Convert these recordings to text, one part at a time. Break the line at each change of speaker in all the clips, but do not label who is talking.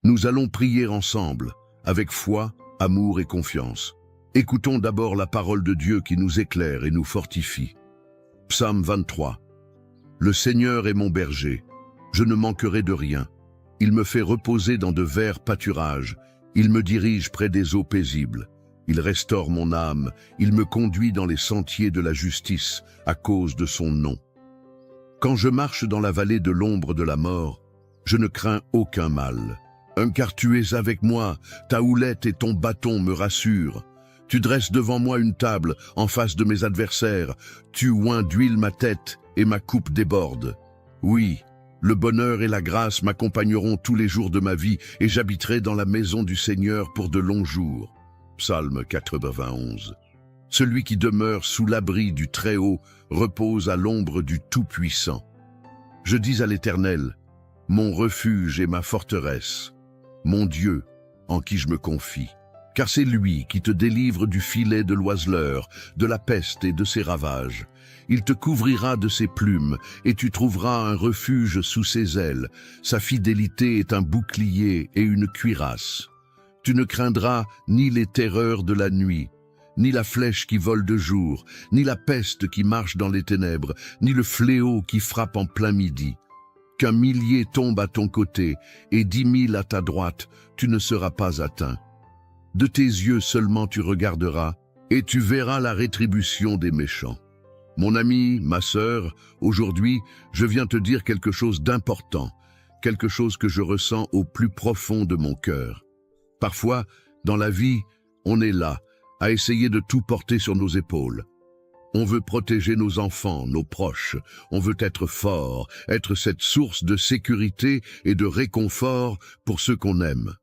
Nous allons prier ensemble, avec foi, amour et confiance. Écoutons d'abord la parole de Dieu qui nous éclaire et nous fortifie. Psaume 23. Le Seigneur est mon berger, je ne manquerai de rien. Il me fait reposer dans de verts pâturages, il me dirige près des eaux paisibles. Il restaure mon âme, il me conduit dans les sentiers de la justice à cause de son nom. Quand je marche dans la vallée de l'ombre de la mort, je ne crains aucun mal. Car tu es avec moi, ta houlette et ton bâton me rassurent. Tu dresses devant moi une table en face de mes adversaires, tu oins d'huile ma tête et ma coupe déborde. Oui, le bonheur et la grâce m'accompagneront tous les jours de ma vie et j'habiterai dans la maison du Seigneur pour de longs jours. Psaume 91. Celui qui demeure sous l'abri du Très-Haut repose à l'ombre du Tout-Puissant. Je dis à l'Éternel, mon refuge et ma forteresse, mon Dieu en qui je me confie. Car c'est lui qui te délivre du filet de l'oiseleur, de la peste et de ses ravages. Il te couvrira de ses plumes, et tu trouveras un refuge sous ses ailes. Sa fidélité est un bouclier et une cuirasse. Tu ne craindras ni les terreurs de la nuit, ni la flèche qui vole de jour, ni la peste qui marche dans les ténèbres, ni le fléau qui frappe en plein midi. Qu'un millier tombe à ton côté et 10 000 à ta droite, tu ne seras pas atteint. De tes yeux seulement tu regarderas, et tu verras la rétribution des méchants. Mon ami, ma sœur, aujourd'hui, je viens te dire quelque chose d'important, quelque chose que je ressens au plus profond de mon cœur. Parfois, dans la vie, on est là, à essayer de tout porter sur nos épaules. On veut protéger nos enfants, nos proches, on veut être fort, être cette source de sécurité et de réconfort pour ceux qu'on aime.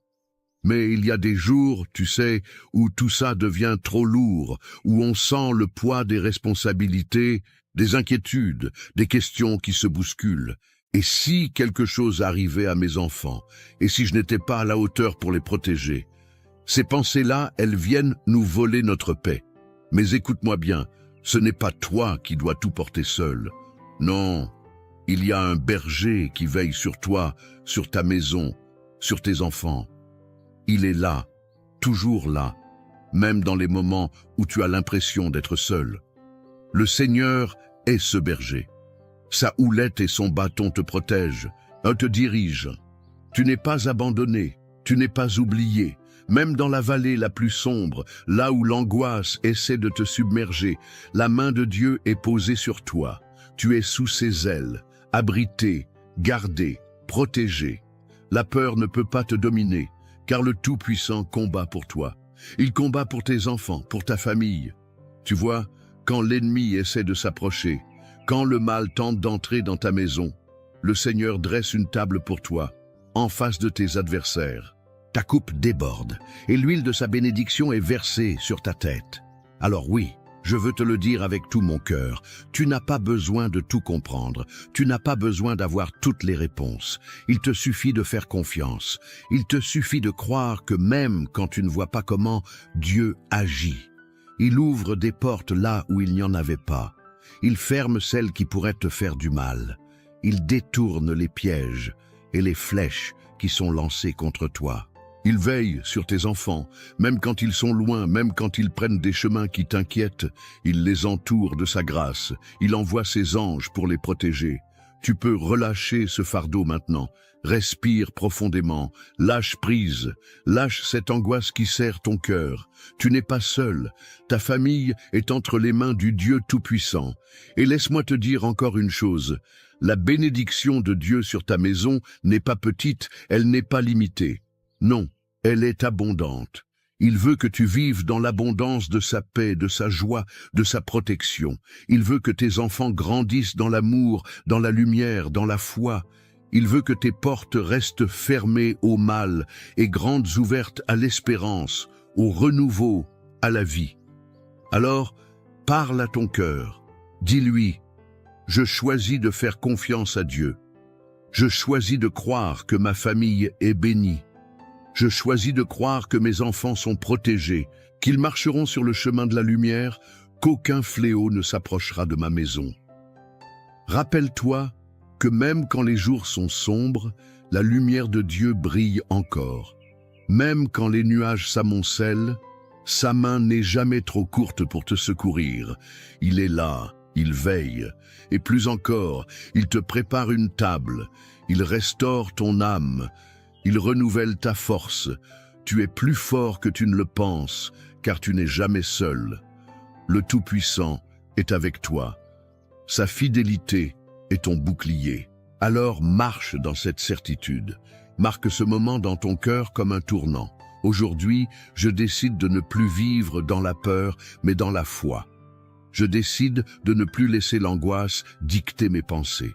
Mais il y a des jours, tu sais, où tout ça devient trop lourd, où on sent le poids des responsabilités, des inquiétudes, des questions qui se bousculent. Et si quelque chose arrivait à mes enfants, et si je n'étais pas à la hauteur pour les protéger? Ces pensées-là, elles viennent nous voler notre paix. Mais écoute-moi bien, ce n'est pas toi qui dois tout porter seul. Non, il y a un berger qui veille sur toi, sur ta maison, sur tes enfants. Il est là, toujours là, même dans les moments où tu as l'impression d'être seul. Le Seigneur est ce berger. Sa houlette et son bâton te protègent, te dirigent. Tu n'es pas abandonné, tu n'es pas oublié. Même dans la vallée la plus sombre, là où l'angoisse essaie de te submerger, la main de Dieu est posée sur toi. Tu es sous ses ailes, abrité, gardé, protégé. La peur ne peut pas te dominer, car le Tout-Puissant combat pour toi. Il combat pour tes enfants, pour ta famille. Tu vois, quand l'ennemi essaie de s'approcher, quand le mal tente d'entrer dans ta maison, le Seigneur dresse une table pour toi, en face de tes adversaires. Ta coupe déborde, et l'huile de sa bénédiction est versée sur ta tête. Alors oui, je veux te le dire avec tout mon cœur, tu n'as pas besoin de tout comprendre, tu n'as pas besoin d'avoir toutes les réponses. Il te suffit de faire confiance, il te suffit de croire que même quand tu ne vois pas comment, Dieu agit. Il ouvre des portes là où il n'y en avait pas. Il ferme celles qui pourraient te faire du mal. Il détourne les pièges et les flèches qui sont lancées contre toi. Il veille sur tes enfants, même quand ils sont loin, même quand ils prennent des chemins qui t'inquiètent. Il les entoure de sa grâce. Il envoie ses anges pour les protéger. Tu peux relâcher ce fardeau maintenant. Respire profondément, lâche prise, lâche cette angoisse qui serre ton cœur. Tu n'es pas seul, ta famille est entre les mains du Dieu Tout-Puissant. Et laisse-moi te dire encore une chose, la bénédiction de Dieu sur ta maison n'est pas petite, elle n'est pas limitée. Non, elle est abondante. Il veut que tu vives dans l'abondance de sa paix, de sa joie, de sa protection. Il veut que tes enfants grandissent dans l'amour, dans la lumière, dans la foi. Il veut que tes portes restent fermées au mal et grandes ouvertes à l'espérance, au renouveau, à la vie. Alors, parle à ton cœur. Dis-lui, je choisis de faire confiance à Dieu. Je choisis de croire que ma famille est bénie. Je choisis de croire que mes enfants sont protégés, qu'ils marcheront sur le chemin de la lumière, qu'aucun fléau ne s'approchera de ma maison. Rappelle-toi que même quand les jours sont sombres, la lumière de Dieu brille encore. Même quand les nuages s'amoncellent, sa main n'est jamais trop courte pour te secourir. Il est là, il veille, et plus encore, il te prépare une table, il restaure ton âme, il renouvelle ta force. Tu es plus fort que tu ne le penses, car tu n'es jamais seul. Le Tout-Puissant est avec toi. Sa fidélité est ton bouclier. Alors marche dans cette certitude. Marque ce moment dans ton cœur comme un tournant. Aujourd'hui, je décide de ne plus vivre dans la peur, mais dans la foi. Je décide de ne plus laisser l'angoisse dicter mes pensées.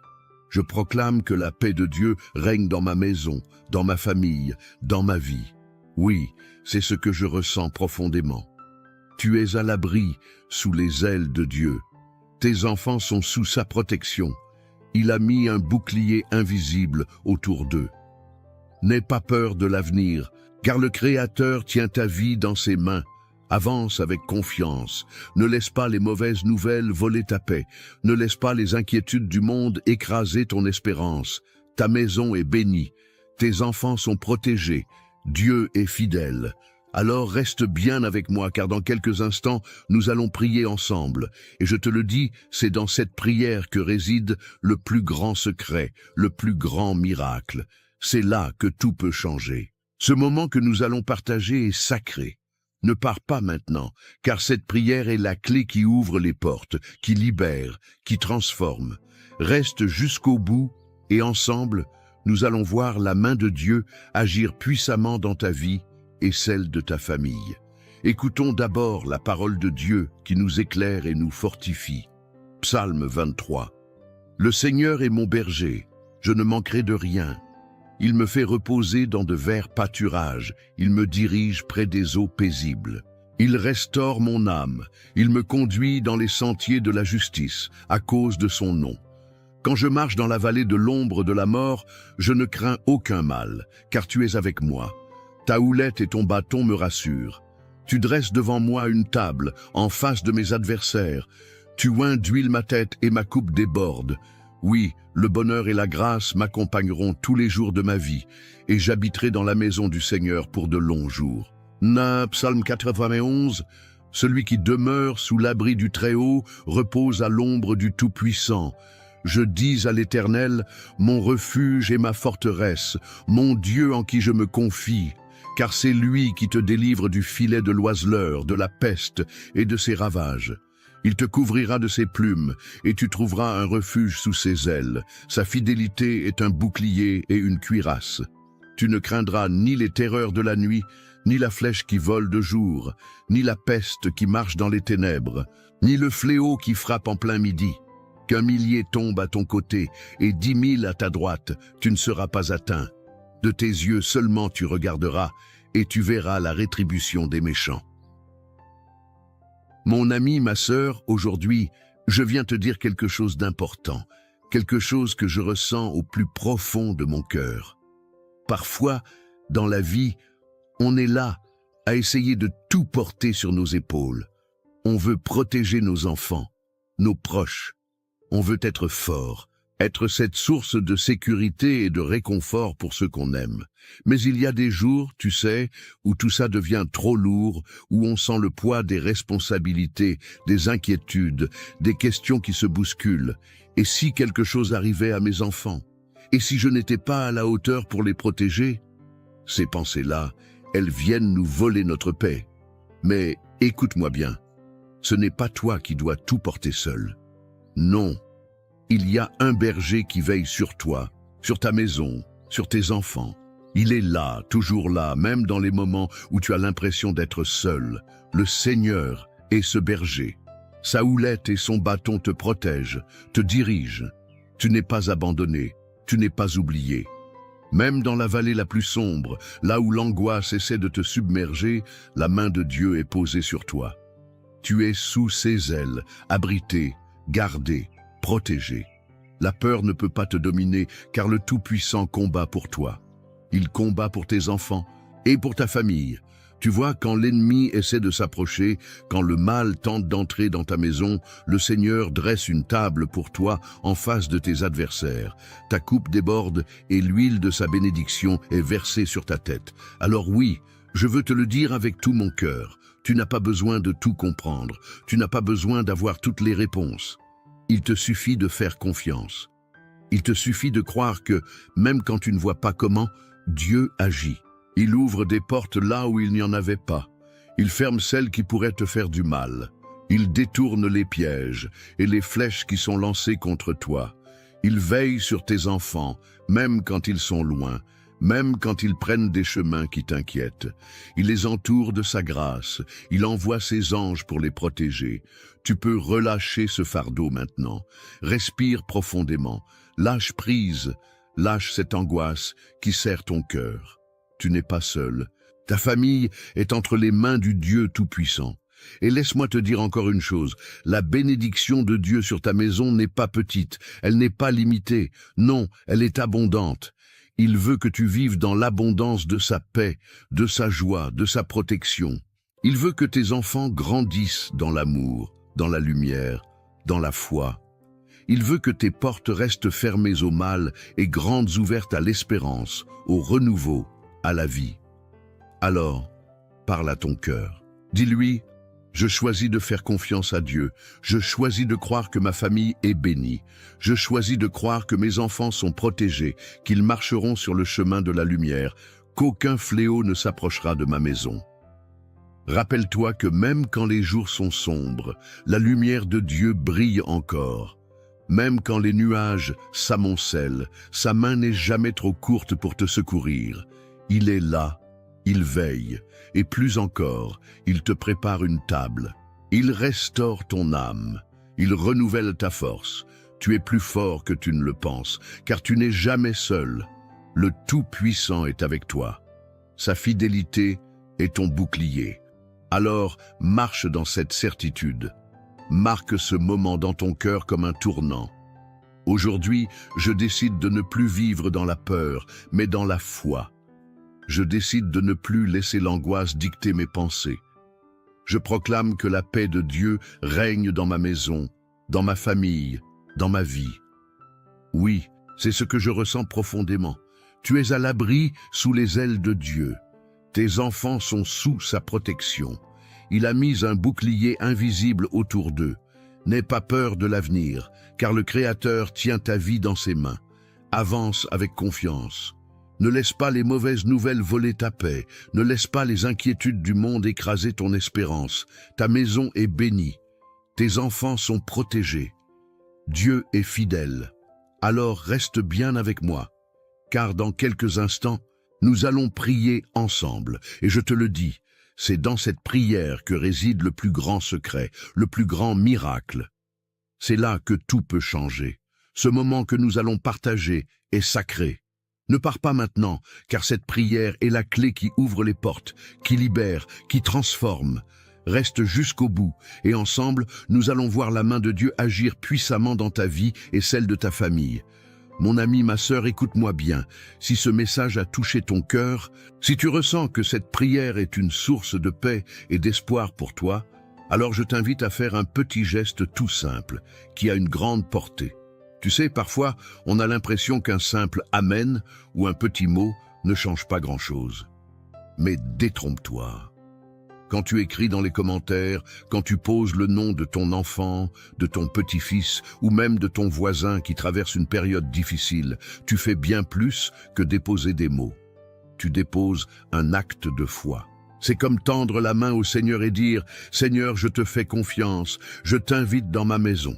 Je proclame que la paix de Dieu règne dans ma maison, dans ma famille, dans ma vie. Oui, c'est ce que je ressens profondément. Tu es à l'abri sous les ailes de Dieu. Tes enfants sont sous sa protection. Il a mis un bouclier invisible autour d'eux. N'aie pas peur de l'avenir, car le Créateur tient ta vie dans ses mains. Avance avec confiance. Ne laisse pas les mauvaises nouvelles voler ta paix. Ne laisse pas les inquiétudes du monde écraser ton espérance. Ta maison est bénie. Tes enfants sont protégés. Dieu est fidèle. Alors reste bien avec moi, car dans quelques instants, nous allons prier ensemble. Et je te le dis, c'est dans cette prière que réside le plus grand secret, le plus grand miracle. C'est là que tout peut changer. Ce moment que nous allons partager est sacré. Ne pars pas maintenant, car cette prière est la clé qui ouvre les portes, qui libère, qui transforme. Reste jusqu'au bout, et ensemble, nous allons voir la main de Dieu agir puissamment dans ta vie et celle de ta famille. Écoutons d'abord la parole de Dieu qui nous éclaire et nous fortifie. Psaume 23. Le Seigneur est mon berger, je ne manquerai de rien. Il me fait reposer dans de verts pâturages, il me dirige près des eaux paisibles. Il restaure mon âme, il me conduit dans les sentiers de la justice, à cause de son nom. Quand je marche dans la vallée de l'ombre de la mort, je ne crains aucun mal, car tu es avec moi. Ta houlette et ton bâton me rassurent. Tu dresses devant moi une table, en face de mes adversaires. Tu oins d'huile ma tête et ma coupe déborde. Oui, le bonheur et la grâce m'accompagneront tous les jours de ma vie, et j'habiterai dans la maison du Seigneur pour de longs jours. Psaume 91. Celui qui demeure sous l'abri du Très-Haut repose à l'ombre du Tout-Puissant. Je dis à l'Éternel, mon refuge et ma forteresse, mon Dieu en qui je me confie, car c'est lui qui te délivre du filet de l'oiseleur, de la peste et de ses ravages. Il te couvrira de ses plumes, et tu trouveras un refuge sous ses ailes. Sa fidélité est un bouclier et une cuirasse. Tu ne craindras ni les terreurs de la nuit, ni la flèche qui vole de jour, ni la peste qui marche dans les ténèbres, ni le fléau qui frappe en plein midi. Qu'un millier tombe à ton côté et 10 000 à ta droite, tu ne seras pas atteint. De tes yeux seulement tu regarderas, et tu verras la rétribution des méchants. Mon ami, ma sœur, aujourd'hui, je viens te dire quelque chose d'important, quelque chose que je ressens au plus profond de mon cœur. Parfois, dans la vie, on est là à essayer de tout porter sur nos épaules. On veut protéger nos enfants, nos proches. On veut être fort, être cette source de sécurité et de réconfort pour ceux qu'on aime. Mais il y a des jours, tu sais, où tout ça devient trop lourd, où on sent le poids des responsabilités, des inquiétudes, des questions qui se bousculent. Et si quelque chose arrivait à mes enfants? Et si je n'étais pas à la hauteur pour les protéger? Ces pensées-là, elles viennent nous voler notre paix. Mais écoute-moi bien, ce n'est pas toi qui dois tout porter seul. Non, il y a un berger qui veille sur toi, sur ta maison, sur tes enfants. Il est là, toujours là, même dans les moments où tu as l'impression d'être seul. Le Seigneur est ce berger. Sa houlette et son bâton te protègent, te dirigent. Tu n'es pas abandonné, tu n'es pas oublié. Même dans la vallée la plus sombre, là où l'angoisse essaie de te submerger, la main de Dieu est posée sur toi. Tu es sous ses ailes, abrité, gardé, protégé. La peur ne peut pas te dominer, car le Tout-Puissant combat pour toi. Il combat pour tes enfants et pour ta famille. Tu vois, quand l'ennemi essaie de s'approcher, quand le mal tente d'entrer dans ta maison, le Seigneur dresse une table pour toi en face de tes adversaires. Ta coupe déborde et l'huile de sa bénédiction est versée sur ta tête. Alors oui, je veux te le dire avec tout mon cœur. Tu n'as pas besoin de tout comprendre. Tu n'as pas besoin d'avoir toutes les réponses. Il te suffit de faire confiance. Il te suffit de croire que, même quand tu ne vois pas comment, Dieu agit. Il ouvre des portes là où il n'y en avait pas. Il ferme celles qui pourraient te faire du mal. Il détourne les pièges et les flèches qui sont lancées contre toi. Il veille sur tes enfants, même quand ils sont loin, même quand ils prennent des chemins qui t'inquiètent. Il les entoure de sa grâce. Il envoie ses anges pour les protéger. Tu peux relâcher ce fardeau maintenant. Respire profondément. Lâche prise. Lâche cette angoisse qui serre ton cœur. Tu n'es pas seul. Ta famille est entre les mains du Dieu Tout-Puissant. Et laisse-moi te dire encore une chose, la bénédiction de Dieu sur ta maison n'est pas petite, elle n'est pas limitée, non, elle est abondante. Il veut que tu vives dans l'abondance de sa paix, de sa joie, de sa protection. Il veut que tes enfants grandissent dans l'amour, dans la lumière, dans la foi. Il veut que tes portes restent fermées au mal et grandes ouvertes à l'espérance, au renouveau, à la vie. Alors, parle à ton cœur. Dis-lui, je choisis de faire confiance à Dieu. Je choisis de croire que ma famille est bénie. Je choisis de croire que mes enfants sont protégés, qu'ils marcheront sur le chemin de la lumière, qu'aucun fléau ne s'approchera de ma maison. Rappelle-toi que même quand les jours sont sombres, la lumière de Dieu brille encore. Même quand les nuages s'amoncellent, sa main n'est jamais trop courte pour te secourir. Il est là, il veille, et plus encore, il te prépare une table. Il restaure ton âme, il renouvelle ta force. Tu es plus fort que tu ne le penses, car tu n'es jamais seul. Le Tout-Puissant est avec toi. Sa fidélité est ton bouclier. Alors, marche dans cette certitude. Marque ce moment dans ton cœur comme un tournant. Aujourd'hui, je décide de ne plus vivre dans la peur, mais dans la foi. Je décide de ne plus laisser l'angoisse dicter mes pensées. Je proclame que la paix de Dieu règne dans ma maison, dans ma famille, dans ma vie. Oui, c'est ce que je ressens profondément. Tu es à l'abri sous les ailes de Dieu. Tes enfants sont sous sa protection. Il a mis un bouclier invisible autour d'eux. N'aie pas peur de l'avenir, car le Créateur tient ta vie dans ses mains. Avance avec confiance. Ne laisse pas les mauvaises nouvelles voler ta paix. Ne laisse pas les inquiétudes du monde écraser ton espérance. Ta maison est bénie. Tes enfants sont protégés. Dieu est fidèle. Alors reste bien avec moi, car dans quelques instants, nous allons prier ensemble. Et je te le dis, c'est dans cette prière que réside le plus grand secret, le plus grand miracle. C'est là que tout peut changer. Ce moment que nous allons partager est sacré. Ne pars pas maintenant, car cette prière est la clé qui ouvre les portes, qui libère, qui transforme. Reste jusqu'au bout, et ensemble, nous allons voir la main de Dieu agir puissamment dans ta vie et celle de ta famille. Mon ami, ma sœur, écoute-moi bien. Si ce message a touché ton cœur, si tu ressens que cette prière est une source de paix et d'espoir pour toi, alors je t'invite à faire un petit geste tout simple, qui a une grande portée. Tu sais, parfois, on a l'impression qu'un simple « Amen » ou un petit mot ne change pas grand-chose. Mais détrompe-toi. Quand tu écris dans les commentaires, quand tu poses le nom de ton enfant, de ton petit-fils ou même de ton voisin qui traverse une période difficile, tu fais bien plus que déposer des mots. Tu déposes un acte de foi. C'est comme tendre la main au Seigneur et dire « Seigneur, je te fais confiance, je t'invite dans ma maison ».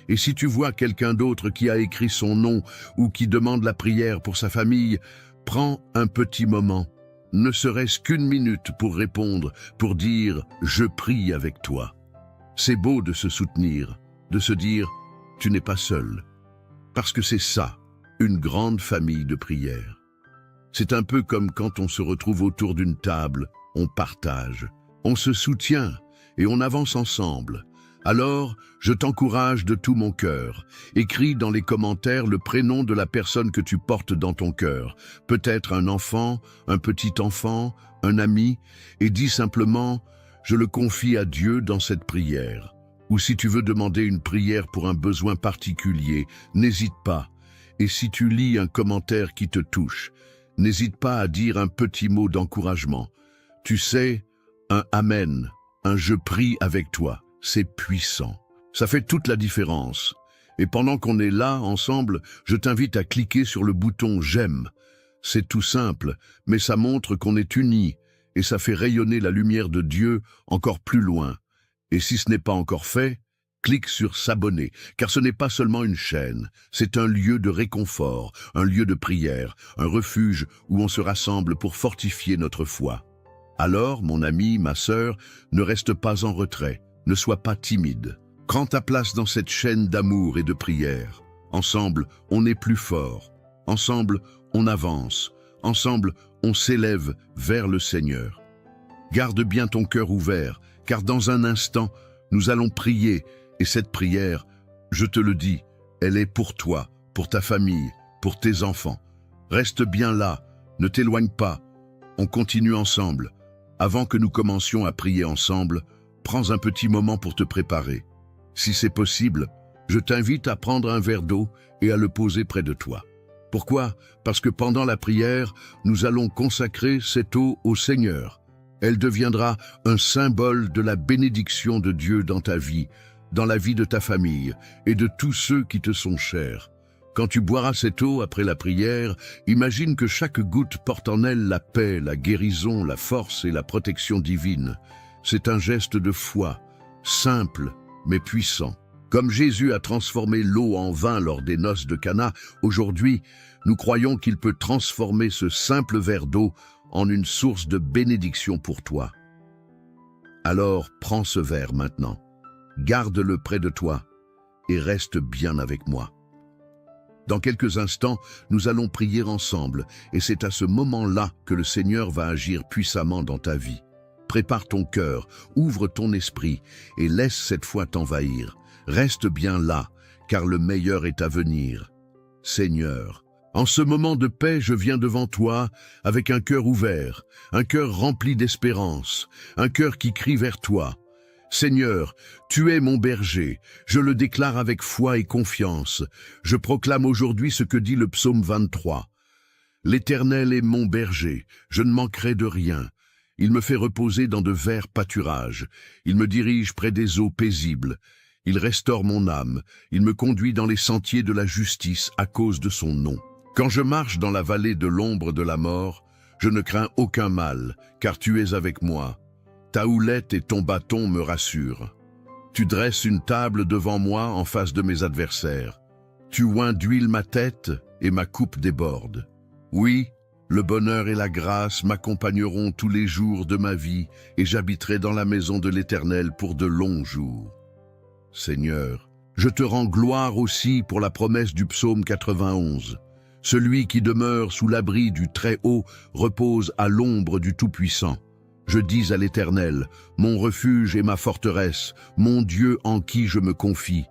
Et si tu vois quelqu'un d'autre qui a écrit son nom ou qui demande la prière pour sa famille, prends un petit moment, ne serait-ce qu'une minute pour répondre, pour dire « Je prie avec toi ». C'est beau de se soutenir, de se dire « Tu n'es pas seul ». Parce que c'est ça, une grande famille de prière. C'est un peu comme quand on se retrouve autour d'une table, on partage, on se soutient et on avance ensemble. Alors, je t'encourage de tout mon cœur. Écris dans les commentaires le prénom de la personne que tu portes dans ton cœur. Peut-être un enfant, un petit enfant, un ami, et dis simplement « Je le confie à Dieu dans cette prière ». Ou si tu veux demander une prière pour un besoin particulier, n'hésite pas. Et si tu lis un commentaire qui te touche, n'hésite pas à dire un petit mot d'encouragement. Tu sais, un « Amen », un « Je prie avec toi ». C'est puissant. Ça fait toute la différence. Et pendant qu'on est là, ensemble, je t'invite à cliquer sur le bouton « J'aime ». C'est tout simple, mais ça montre qu'on est unis et ça fait rayonner la lumière de Dieu encore plus loin. Et si ce n'est pas encore fait, clique sur « S'abonner », car ce n'est pas seulement une chaîne, c'est un lieu de réconfort, un lieu de prière, un refuge où on se rassemble pour fortifier notre foi. Alors, mon ami, ma sœur, ne reste pas en retrait. Ne sois pas timide. Prends ta place dans cette chaîne d'amour et de prière. Ensemble, on est plus fort. Ensemble, on avance. Ensemble, on s'élève vers le Seigneur. Garde bien ton cœur ouvert, car dans un instant, nous allons prier. Et cette prière, je te le dis, elle est pour toi, pour ta famille, pour tes enfants. Reste bien là, ne t'éloigne pas. On continue ensemble. Avant que nous commencions à prier ensemble, prends un petit moment pour te préparer. Si c'est possible, je t'invite à prendre un verre d'eau et à le poser près de toi. Pourquoi? Parce que pendant la prière, nous allons consacrer cette eau au Seigneur. Elle deviendra un symbole de la bénédiction de Dieu dans ta vie, dans la vie de ta famille et de tous ceux qui te sont chers. Quand tu boiras cette eau après la prière, imagine que chaque goutte porte en elle la paix, la guérison, la force et la protection divine. C'est un geste de foi, simple mais puissant. Comme Jésus a transformé l'eau en vin lors des noces de Cana, aujourd'hui, nous croyons qu'il peut transformer ce simple verre d'eau en une source de bénédiction pour toi. Alors, prends ce verre maintenant, garde-le près de toi et reste bien avec moi. Dans quelques instants, nous allons prier ensemble et c'est à ce moment-là que le Seigneur va agir puissamment dans ta vie. Prépare ton cœur, ouvre ton esprit et laisse cette foi t'envahir. Reste bien là, car le meilleur est à venir. Seigneur, en ce moment de paix, je viens devant toi avec un cœur ouvert, un cœur rempli d'espérance, un cœur qui crie vers toi. Seigneur, tu es mon berger, je le déclare avec foi et confiance. Je proclame aujourd'hui ce que dit le psaume 23. L'Éternel est mon berger, je ne manquerai de rien. Il me fait reposer dans de verts pâturages. Il me dirige près des eaux paisibles. Il restaure mon âme. Il me conduit dans les sentiers de la justice à cause de son nom. Quand je marche dans la vallée de l'ombre de la mort, je ne crains aucun mal, car tu es avec moi. Ta houlette et ton bâton me rassurent. Tu dresses une table devant moi en face de mes adversaires. Tu oins d'huile ma tête et ma coupe déborde. Oui, le bonheur et la grâce m'accompagneront tous les jours de ma vie et j'habiterai dans la maison de l'Éternel pour de longs jours. Seigneur, je te rends gloire aussi pour la promesse du psaume 91. Celui qui demeure sous l'abri du Très-Haut repose à l'ombre du Tout-Puissant. Je dis à l'Éternel, mon refuge et ma forteresse, mon Dieu en qui je me confie,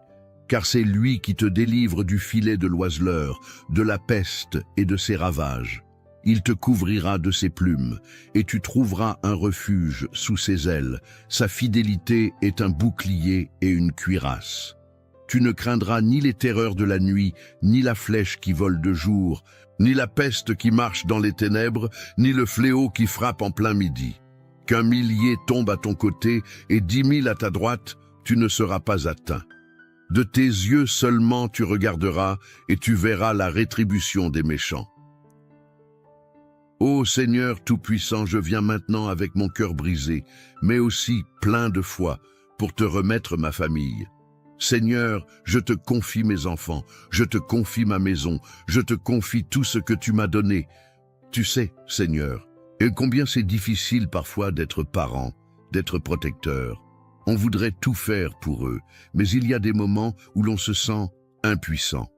car c'est lui qui te délivre du filet de l'oiseleur, de la peste et de ses ravages. Il te couvrira de ses plumes, et tu trouveras un refuge sous ses ailes. Sa fidélité est un bouclier et une cuirasse. Tu ne craindras ni les terreurs de la nuit, ni la flèche qui vole de jour, ni la peste qui marche dans les ténèbres, ni le fléau qui frappe en plein midi. Qu'un millier tombe à ton côté et 10 000 à ta droite, tu ne seras pas atteint. De tes yeux seulement tu regarderas et tu verras la rétribution des méchants. Ô Seigneur Tout-Puissant, je viens maintenant avec mon cœur brisé, mais aussi plein de foi, pour te remettre ma famille. Seigneur, je te confie mes enfants, je te confie ma maison, je te confie tout ce que tu m'as donné. Tu sais, Seigneur, et combien c'est difficile parfois d'être parent, d'être protecteur. On voudrait tout faire pour eux, mais il y a des moments où l'on se sent impuissant.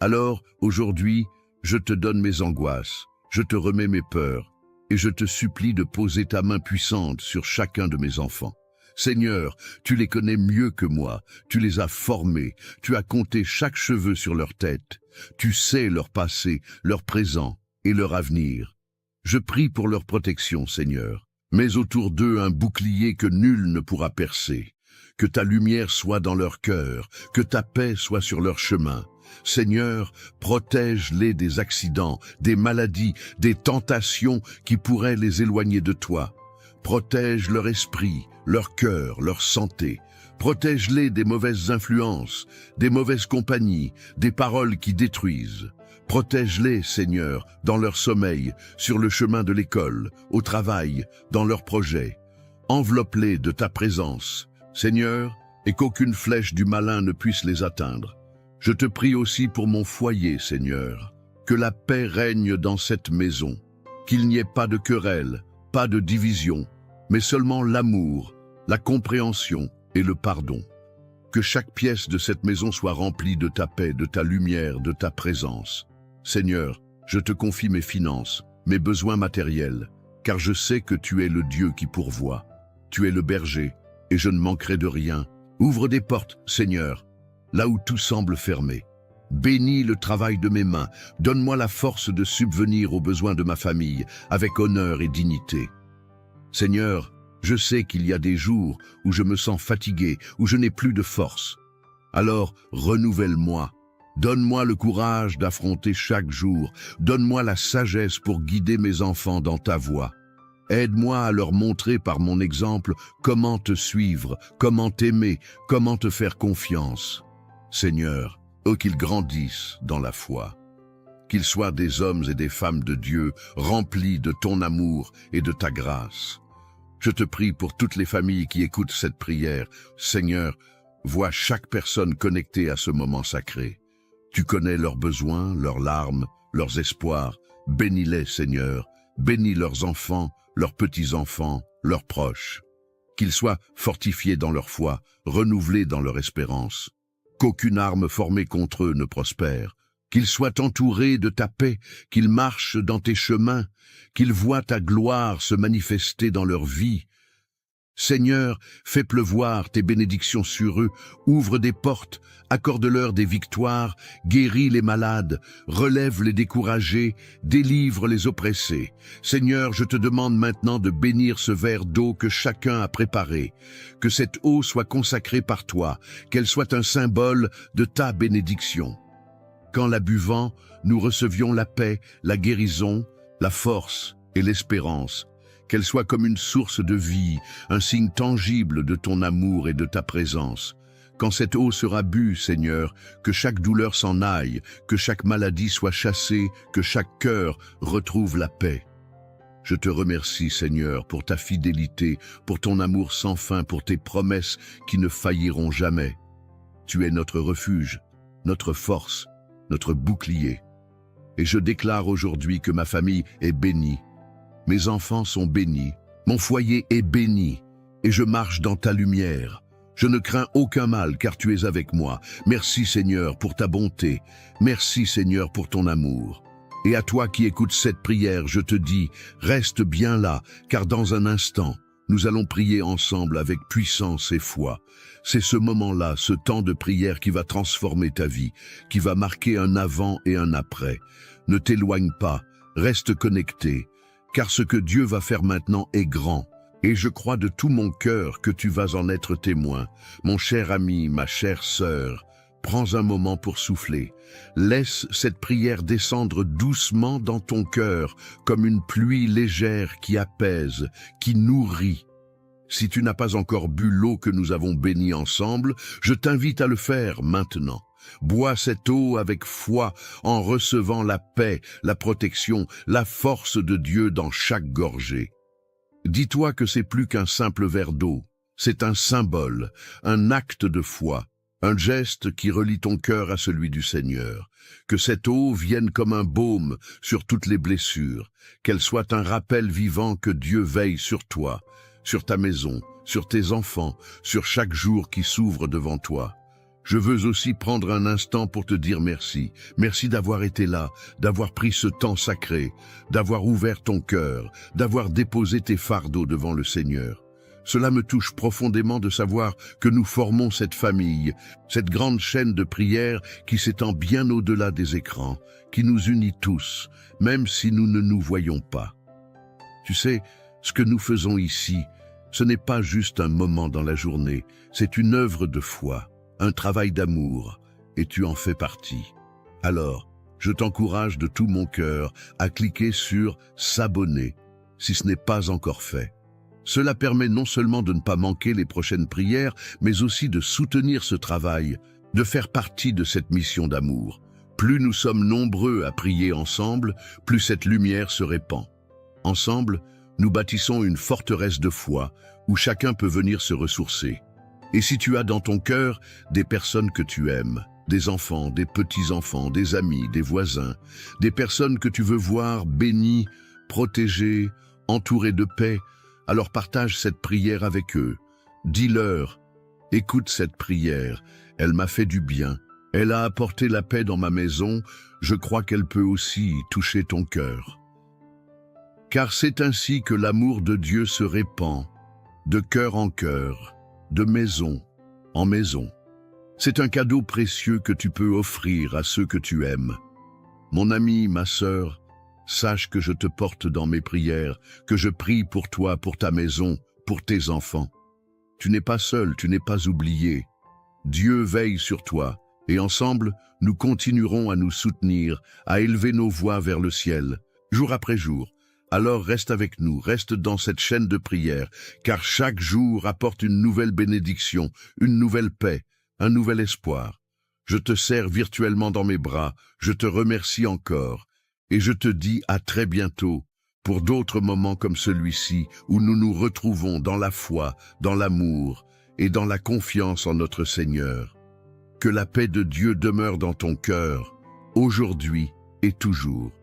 Alors, aujourd'hui, je te donne mes angoisses, je te remets mes peurs, et je te supplie de poser ta main puissante sur chacun de mes enfants. Seigneur, tu les connais mieux que moi, tu les as formés, tu as compté chaque cheveu sur leur tête, tu sais leur passé, leur présent et leur avenir. Je prie pour leur protection, Seigneur. Mets autour d'eux un bouclier que nul ne pourra percer. Que ta lumière soit dans leur cœur, que ta paix soit sur leur chemin. Seigneur, protège-les des accidents, des maladies, des tentations qui pourraient les éloigner de toi. Protège leur esprit, leur cœur, leur santé. Protège-les des mauvaises influences, des mauvaises compagnies, des paroles qui détruisent. Protège-les, Seigneur, dans leur sommeil, sur le chemin de l'école, au travail, dans leurs projets. Enveloppe-les de ta présence, Seigneur, et qu'aucune flèche du malin ne puisse les atteindre. Je te prie aussi pour mon foyer, Seigneur, que la paix règne dans cette maison, qu'il n'y ait pas de querelle, pas de division, mais seulement l'amour, la compréhension et le pardon. Que chaque pièce de cette maison soit remplie de ta paix, de ta lumière, de ta présence. Seigneur, je te confie mes finances, mes besoins matériels, car je sais que tu es le Dieu qui pourvoit. Tu es le berger, et je ne manquerai de rien. Ouvre des portes, Seigneur, là où tout semble fermé. Bénis le travail de mes mains, donne-moi la force de subvenir aux besoins de ma famille, avec honneur et dignité. Seigneur, je sais qu'il y a des jours où je me sens fatigué, où je n'ai plus de force. Alors, renouvelle-moi. Donne-moi le courage d'affronter chaque jour. Donne-moi la sagesse pour guider mes enfants dans ta voie. Aide-moi à leur montrer par mon exemple comment te suivre, comment t'aimer, comment te faire confiance. Seigneur, qu'ils grandissent dans la foi. Qu'ils soient des hommes et des femmes de Dieu, remplis de ton amour et de ta grâce. Je te prie pour toutes les familles qui écoutent cette prière. Seigneur, vois chaque personne connectée à ce moment sacré. Tu connais leurs besoins, leurs larmes, leurs espoirs. Bénis-les, Seigneur. Bénis leurs enfants, leurs petits-enfants, leurs proches. Qu'ils soient fortifiés dans leur foi, renouvelés dans leur espérance. Qu'aucune arme formée contre eux ne prospère. Qu'ils soient entourés de ta paix, qu'ils marchent dans tes chemins, qu'ils voient ta gloire se manifester dans leur vie. Seigneur, fais pleuvoir tes bénédictions sur eux, ouvre des portes, accorde-leur des victoires, guéris les malades, relève les découragés, délivre les oppressés. Seigneur, je te demande maintenant de bénir ce verre d'eau que chacun a préparé, que cette eau soit consacrée par toi, qu'elle soit un symbole de ta bénédiction. Qu'en la buvant, nous recevions la paix, la guérison, la force et l'espérance. Qu'elle soit comme une source de vie, un signe tangible de ton amour et de ta présence. Quand cette eau sera bue, Seigneur, que chaque douleur s'en aille, que chaque maladie soit chassée, que chaque cœur retrouve la paix. Je te remercie, Seigneur, pour ta fidélité, pour ton amour sans fin, pour tes promesses qui ne failliront jamais. Tu es notre refuge, notre force, notre bouclier. Et je déclare aujourd'hui que ma famille est bénie. Mes enfants sont bénis, mon foyer est béni, et je marche dans ta lumière. Je ne crains aucun mal, car tu es avec moi. Merci Seigneur pour ta bonté, merci Seigneur pour ton amour. Et à toi qui écoutes cette prière, je te dis, reste bien là, car dans un instant, nous allons prier ensemble avec puissance et foi. C'est ce moment-là, ce temps de prière qui va transformer ta vie, qui va marquer un avant et un après. Ne t'éloigne pas, reste connecté. Car ce que Dieu va faire maintenant est grand, et je crois de tout mon cœur que tu vas en être témoin. Mon cher ami, ma chère sœur, prends un moment pour souffler. Laisse cette prière descendre doucement dans ton cœur, comme une pluie légère qui apaise, qui nourrit. Si tu n'as pas encore bu l'eau que nous avons bénie ensemble, je t'invite à le faire maintenant. Bois cette eau avec foi en recevant la paix, la protection, la force de Dieu dans chaque gorgée. Dis-toi que c'est plus qu'un simple verre d'eau, c'est un symbole, un acte de foi, un geste qui relie ton cœur à celui du Seigneur. Que cette eau vienne comme un baume sur toutes les blessures, qu'elle soit un rappel vivant que Dieu veille sur toi, sur ta maison, sur tes enfants, sur chaque jour qui s'ouvre devant toi. Je veux aussi prendre un instant pour te dire merci. Merci d'avoir été là, d'avoir pris ce temps sacré, d'avoir ouvert ton cœur, d'avoir déposé tes fardeaux devant le Seigneur. Cela me touche profondément de savoir que nous formons cette famille, cette grande chaîne de prière qui s'étend bien au-delà des écrans, qui nous unit tous, même si nous ne nous voyons pas. Tu sais, ce que nous faisons ici, ce n'est pas juste un moment dans la journée, c'est une œuvre de foi, un travail d'amour, et tu en fais partie. Alors, je t'encourage de tout mon cœur à cliquer sur « S'abonner » si ce n'est pas encore fait. Cela permet non seulement de ne pas manquer les prochaines prières, mais aussi de soutenir ce travail, de faire partie de cette mission d'amour. Plus nous sommes nombreux à prier ensemble, plus cette lumière se répand. Ensemble, nous bâtissons une forteresse de foi où chacun peut venir se ressourcer. Et si tu as dans ton cœur des personnes que tu aimes, des enfants, des petits-enfants, des amis, des voisins, des personnes que tu veux voir bénies, protégées, entourées de paix, alors partage cette prière avec eux. Dis-leur, écoute cette prière, elle m'a fait du bien, elle a apporté la paix dans ma maison, je crois qu'elle peut aussi toucher ton cœur. Car c'est ainsi que l'amour de Dieu se répand, de cœur en cœur, de maison en maison. C'est un cadeau précieux que tu peux offrir à ceux que tu aimes. Mon ami, ma sœur, sache que je te porte dans mes prières, que je prie pour toi, pour ta maison, pour tes enfants. Tu n'es pas seul, tu n'es pas oublié. Dieu veille sur toi, et ensemble, nous continuerons à nous soutenir, à élever nos voix vers le ciel, jour après jour. Alors reste avec nous, reste dans cette chaîne de prière, car chaque jour apporte une nouvelle bénédiction, une nouvelle paix, un nouvel espoir. Je te serre virtuellement dans mes bras, je te remercie encore, et je te dis à très bientôt, pour d'autres moments comme celui-ci, où nous nous retrouvons dans la foi, dans l'amour, et dans la confiance en notre Seigneur. Que la paix de Dieu demeure dans ton cœur, aujourd'hui et toujours.